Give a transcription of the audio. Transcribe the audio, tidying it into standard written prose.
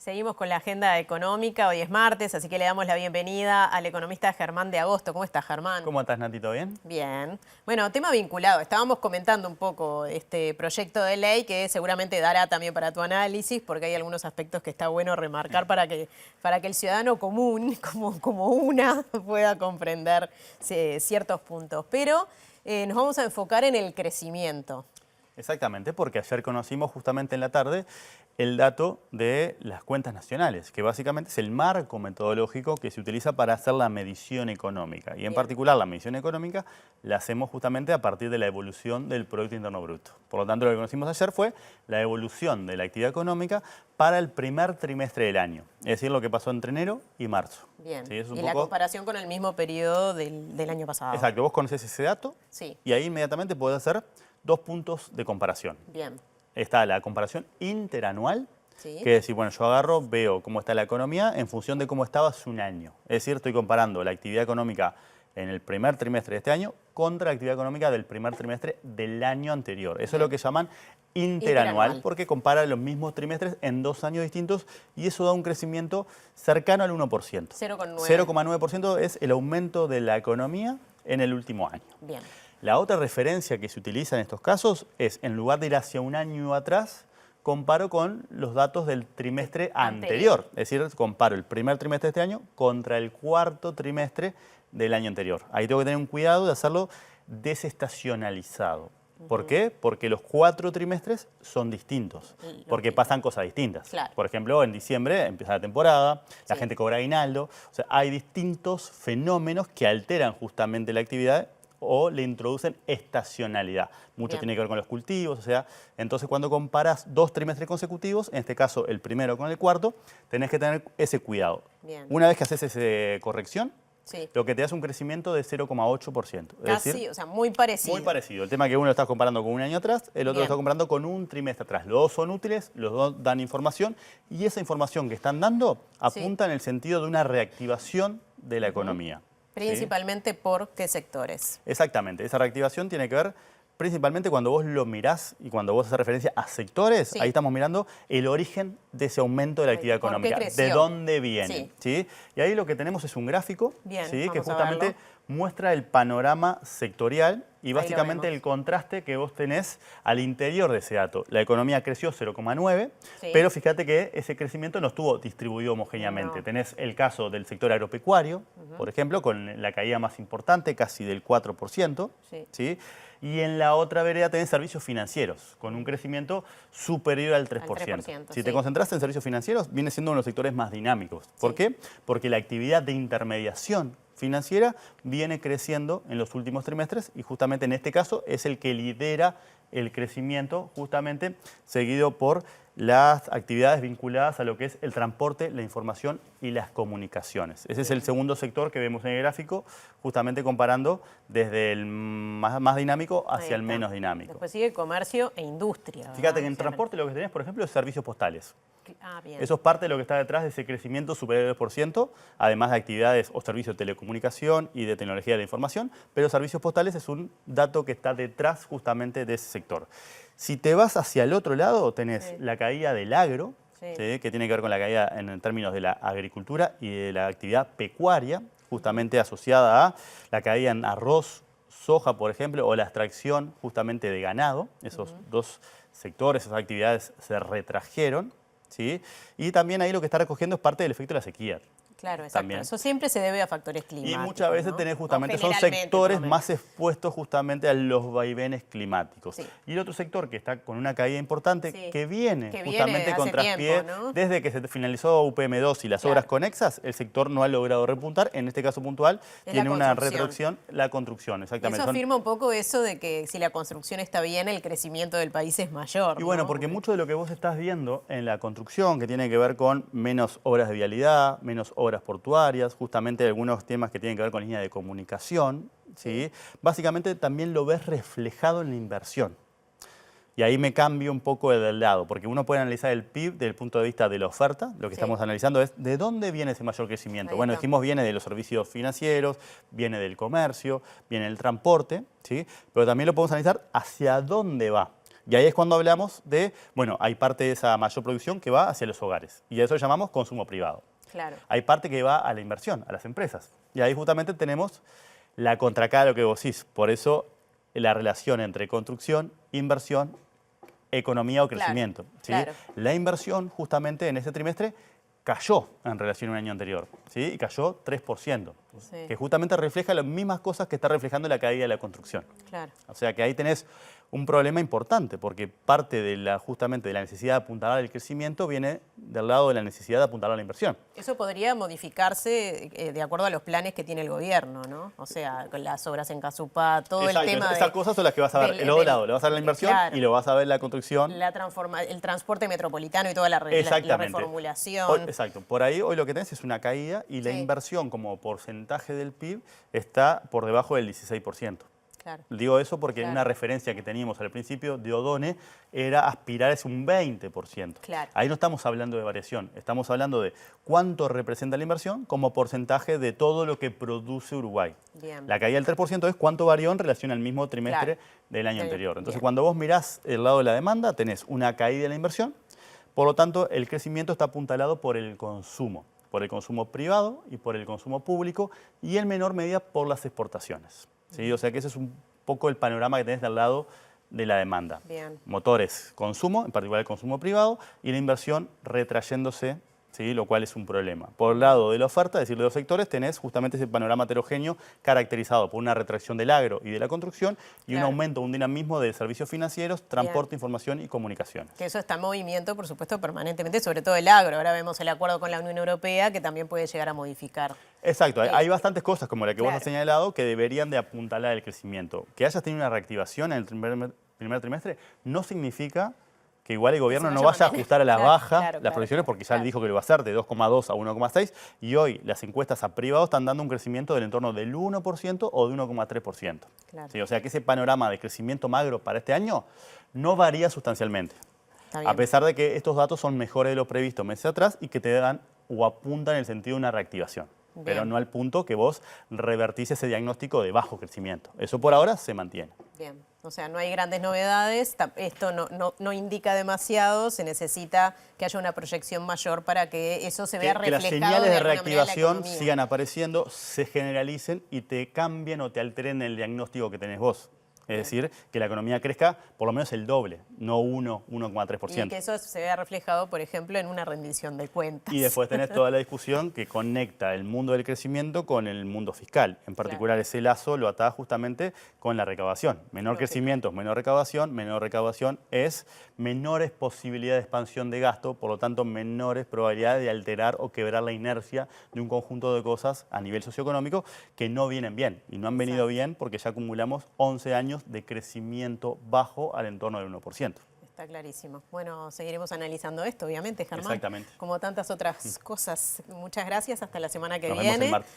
Seguimos con la agenda económica, hoy es martes, así que le damos la bienvenida al economista Germán de Agosto. ¿Cómo estás, Germán? ¿Cómo estás, Natito? ¿Bien? Bien. Bueno, tema vinculado, estábamos comentando un poco este proyecto de ley que seguramente dará también para tu análisis, porque hay algunos aspectos que está bueno remarcar para que el ciudadano común, como una, pueda comprender ciertos puntos. Pero nos vamos a enfocar en el crecimiento. Exactamente, porque ayer conocimos justamente en la tarde el dato de las cuentas nacionales, que básicamente es el marco metodológico que se utiliza para hacer la medición económica. Y en particular la medición económica la hacemos justamente a partir de la evolución del Producto Interno Bruto. Por lo tanto, lo que conocimos ayer fue la evolución de la actividad económica para el primer trimestre del año, es decir, lo que pasó entre enero y marzo. Bien, ¿Sí? Es un y poco... la comparación con el mismo periodo del año pasado. Exacto, vos conocés ese dato Sí. y ahí inmediatamente podés hacer dos puntos de comparación. Bien. Está la comparación interanual, Sí. que es decir, bueno, yo agarro, veo cómo está la economía en función de cómo estaba hace un año. Es decir, estoy comparando la actividad económica en el primer trimestre de este año contra la actividad económica del primer trimestre del año anterior. Eso es lo que llaman interanual, porque compara los mismos trimestres en 2 años distintos y eso da un crecimiento cercano al 1%. 0,9. 0,9% es el aumento de la economía en el último año. Bien. La otra referencia que se utiliza en estos casos es, en lugar de ir hacia un año atrás, comparo con los datos del trimestre anterior. Es decir, comparo el primer trimestre de este año contra el cuarto trimestre del año anterior. Ahí tengo que tener un cuidado de hacerlo desestacionalizado. ¿Por qué? Porque los 4 trimestres son distintos, porque pasan cosas distintas. Claro. Por ejemplo, en diciembre empieza la temporada, la Sí. gente cobra aguinaldo, o sea, hay distintos fenómenos que alteran justamente la actividad o le introducen estacionalidad. Mucho Bien. tiene que ver con los cultivos, o sea, entonces cuando comparas 2 trimestres consecutivos, en este caso el primero con el cuarto, tenés que tener ese cuidado. Bien. Una vez que haces esa corrección, Sí. lo que te da es un crecimiento de 0,8%. Es Casi, decir, o sea, muy parecido. muy parecido. El tema es que uno lo está comparando con un año atrás, el otro lo está comparando con un trimestre atrás. Los dos son útiles, los dos dan información y esa información que están dando apunta en el sentido de una reactivación de la economía. Principalmente ¿sí? por qué sectores. Exactamente. Esa reactivación tiene que ver principalmente cuando vos lo mirás y cuando vos haces referencia a sectores, Sí. ahí estamos mirando el origen de ese aumento de la actividad ¿Por qué económica. creció? ¿De dónde viene? Sí. ¿Sí? Y ahí lo que tenemos es un gráfico Bien, ¿sí? que vamos a justamente verlo. muestra el panorama sectorial y Ahí lo básicamente vemos. el contraste que vos tenés al interior de ese dato. La economía creció 0,9, Sí. pero fíjate que ese crecimiento no estuvo distribuido homogéneamente. No. Tenés el caso del sector agropecuario, por ejemplo, con la caída más importante, casi del 4%. Sí. ¿sí? Y en la otra vereda tenés servicios financieros, con un crecimiento superior al 3%. 3%, Si te sí. concentraste en servicios financieros, viene siendo uno de los sectores más dinámicos. ¿Por qué? Porque la actividad de intermediación financiera viene creciendo en los últimos trimestres y justamente en este caso es el que lidera el crecimiento, justamente seguido por las actividades vinculadas a lo que es el transporte, la información y las comunicaciones. Ese es el segundo sector que vemos en el gráfico, justamente comparando desde el más dinámico hacia Ahí el está. menos dinámico. Después sigue comercio e industria. ¿verdad? Fíjate que en O sea, transporte lo que tenés, por ejemplo, es servicios postales. Ah, bien. Eso es parte de lo que está detrás de ese crecimiento superior al 2%, además de actividades o servicios de telecomunicación y de tecnología de la información, pero servicios postales es un dato que está detrás justamente de ese sector. Si te vas hacia el otro lado, tenés la caída del agro, ¿sí? que tiene que ver con la caída en términos de la agricultura y de la actividad pecuaria, justamente asociada a la caída en arroz, soja, por ejemplo, o la extracción justamente de ganado. Esos dos sectores, esas actividades se retrajeron. ¿sí? Y también ahí lo que está recogiendo es parte del efecto de la sequía. Claro, exacto. También. Eso siempre se debe a factores climáticos. Y muchas veces ¿no? tenés O justamente, son generalmente, sectores por lo menos. más expuestos justamente a los vaivenes climáticos. Sí. Y el otro sector que está con una caída importante, Sí. que viene Que justamente viene con hace traspié, tiempo, ¿no? desde que se finalizó UPM2 y las Claro. obras conexas, el sector no ha logrado repuntar. En este caso puntual, Es tiene la una construcción. retrocción, la construcción, exactamente. Eso Son- afirma un poco eso de que si la construcción está bien, el crecimiento del país es mayor. Y bueno, ¿no? porque mucho de lo que vos estás viendo en la construcción, que tiene que ver con menos obras de vialidad, menos obras portuarias, justamente algunos temas que tienen que ver con línea de comunicación, ¿sí? Básicamente también lo ves reflejado en la inversión. Y ahí me cambio un poco del lado, porque uno puede analizar el PIB desde el punto de vista de la oferta. Lo que estamos analizando es de dónde viene ese mayor crecimiento. Ahí Bueno, está. dijimos viene de los servicios financieros, viene del comercio, viene del transporte, ¿sí? Pero también lo podemos analizar hacia dónde va. Y ahí es cuando hablamos de, bueno, hay parte de esa mayor producción que va hacia los hogares. Y a eso llamamos consumo privado. Claro. Hay parte que va a la inversión, a las empresas. Y ahí justamente tenemos la contracara de lo que vos decís. Por eso la relación entre construcción, inversión, economía o crecimiento. ¿Sí? Claro. La inversión justamente en este trimestre cayó en relación a un año anterior, ¿sí? Y cayó 3%, Sí. que justamente refleja las mismas cosas que está reflejando la caída de la construcción. Claro. O sea que ahí tenés un problema importante, porque parte de justamente de la necesidad de apuntalar el crecimiento viene del lado de la necesidad de apuntalar la inversión. Eso podría modificarse de acuerdo a los planes que tiene el gobierno, ¿no? O sea, con las obras en Casupá, todo Exacto, el tema esas cosas son las que vas a ver el otro lado, le vas a ver la inversión claro, y lo vas a ver la construcción. el transporte metropolitano y toda la reformulación. Exacto, por ahí hoy lo que tenés es una caída y la Sí. inversión como porcentaje del PIB está por debajo del 16%. Claro. Digo eso porque Claro. una referencia que teníamos al principio de Odone era aspirar a ese un 20%. Claro. Ahí no estamos hablando de variación, estamos hablando de cuánto representa la inversión como porcentaje de todo lo que produce Uruguay. Bien. La caída del 3% es cuánto varió en relación al mismo trimestre Claro. del año anterior. Entonces, Bien. cuando vos mirás el lado de la demanda, tenés una caída de la inversión, por lo tanto, el crecimiento está apuntalado por el consumo privado y por el consumo público y en menor medida por las exportaciones. ¿Sí? O sea que ese es un poco el panorama que tenés del lado de la demanda. Bien. Motores, consumo, en particular el consumo privado, y la inversión retrayéndose, ¿sí? Lo cual es un problema. Por el lado de la oferta, es decir, de los sectores, tenés justamente ese panorama heterogéneo caracterizado por una retracción del agro y de la construcción y un Claro. aumento, un dinamismo de servicios financieros, transporte, información y comunicaciones. Que eso está en movimiento, por supuesto, permanentemente, sobre todo el agro. Ahora vemos el acuerdo con la Unión Europea que también puede llegar a modificar. Exacto, hay bastantes cosas como la que vos Claro. has señalado que deberían de apuntalar el crecimiento. Que hayas tenido una reactivación en el primer trimestre no significa que igual el gobierno se no vaya vaya a mantener. ajustar a la Claro, baja claro, las claro, proyecciones porque ya claro. le dijo que lo va a hacer de 2,2 a 1,6 y hoy las encuestas a privados están dando un crecimiento del entorno del 1% o de 1,3%. Claro. Sí, o sea que ese panorama de crecimiento magro para este año no varía sustancialmente. Está bien. A pesar de que estos datos son mejores de lo previsto meses atrás y que te dan o apuntan en el sentido de una reactivación. Bien. Pero no al punto que vos revertís ese diagnóstico de bajo crecimiento. Eso por ahora se mantiene. Bien, o sea, no hay grandes novedades, esto no indica demasiado, se necesita que haya una proyección mayor para que eso se vea Que las reflejado señales de alguna manera en la reactivación economía. sigan apareciendo, se generalicen y te cambien o te alteren el diagnóstico que tenés vos. Es decir, que la economía crezca por lo menos el doble, no 1,3%. Y que eso se vea reflejado, por ejemplo, en una rendición de cuentas. Y después tenés toda la discusión que conecta el mundo del crecimiento con el mundo fiscal. En particular, ese lazo lo ataba justamente con la recaudación. Menor crecimiento es menor recaudación es menores posibilidades de expansión de gasto, por lo tanto, menores probabilidades de alterar o quebrar la inercia de un conjunto de cosas a nivel socioeconómico que no vienen bien. Y no han venido bien porque ya acumulamos 11 años de crecimiento bajo al entorno del 1%. Está clarísimo. Bueno, seguiremos analizando esto, obviamente, Germán. Exactamente. Como tantas otras cosas. Muchas gracias. Hasta la semana que Nos viene. vemos el martes.